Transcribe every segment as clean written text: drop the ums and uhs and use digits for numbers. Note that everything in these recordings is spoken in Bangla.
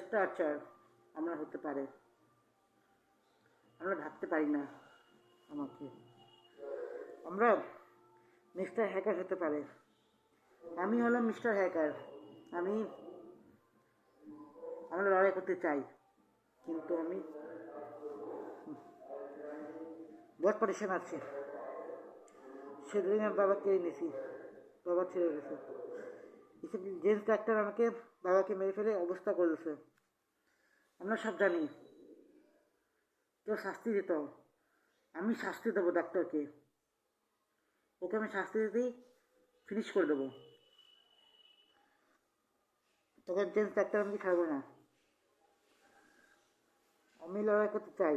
স্ট্রাকচার আমরা হতে পারে, আমরা ভাবতে পারি না আমাকে, আমরা মিস্টার হ্যাকার হতে পারে। আমি হলাম মিস্টার হ্যাকার। আমরা লড়াই করতে চাই, কিন্তু আমি বহুত পরিশ্রম আছে। সেদিন আমি বাবাকে এনেছি, বাবা ছেড়ে গেছে। এসব জেন্টস ডাক্তার আমাকে বাবাকে মেরে ফেলে অবস্থা করেছে। আমরা সব জানি কেউ শাস্তি দিত, আমি শাস্তি দেবো ডাক্তারকে, ওকে আমি শাস্তি দিতেই ফিনিশ করে দেবো। তোকে জেন্টস ডাক্তার আমি ছাড়বো না। আমি লড়াই করতে চাই,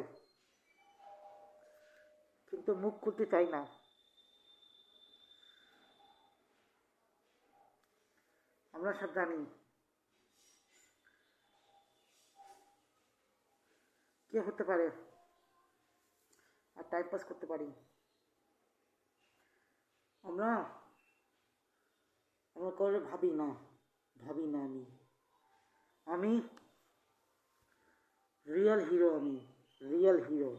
কিন্তু মুখ খুলতে চাই না। আমরা সব জানি কে হতে পারে, আর টাইম পাস করতে পারি। আমরা আমরা করে ভাবি না আমি রিয়েল হিরো, আমি রিয়েল হিরো,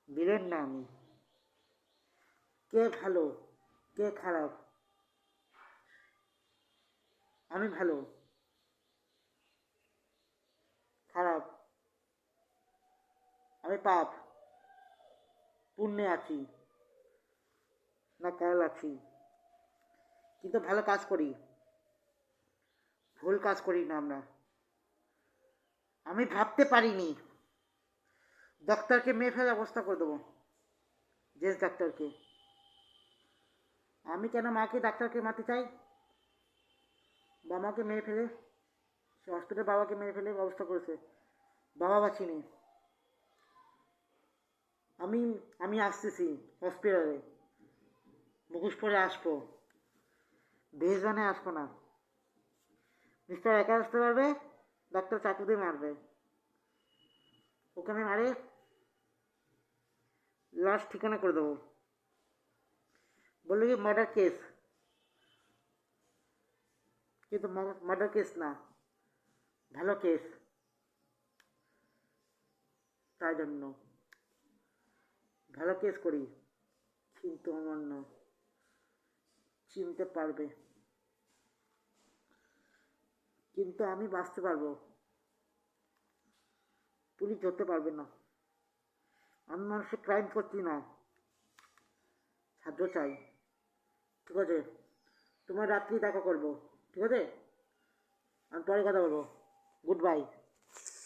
ভিলেন না আমি। কে ভালো কে খারাপ, আমি ভালো খারাপ, আমি পাপ পুণ্যে আছি না কাল আছি, কিন্তু ভালো কাজ করি, ভুল কাজ করি না আমরা। আমি ভাবতে পারিনি ডাক্তারকে মেরে ফেলার অবস্থা করে দেবো, জেন্টস ডাক্তারকে। আমি কেন মাকে ডাক্তারকে মারতে চাই? বাবাকে মেরে ফেলে, সে হসপিটালে বাবাকে মেরে ফেলে ব্যবস্থা করেছে, বাবা বাঁচিনি। আমি আমি আসতেছি হসপিটালে, মুখোশ পরে আসবো, বেজবানে আসবো না। মিস্টার একা আসতে পারবে, ডাক্তার চাকু দিয়ে মারবে, ওকে আমি মারে লাশ ঠিকানা করে দেবো, বললো কি মার্ডার কেস, কিন্তু মার্ডার কেস না, ভালো কেস। তাই জন্য ভালো কেস করি, কিন্তু আমার না চিনতে পারবে, কিন্তু আমি বাঁচতে পারবো, পুলিশ ধরতে পারবে না। আমি মানুষের ক্রাইম করছি না, সাহায্য চাই। ঠিক আছে, তোমার রাত্রি দেখা করবো, ঠিক আছে, আমি পরে কথা বলবো। Good bye.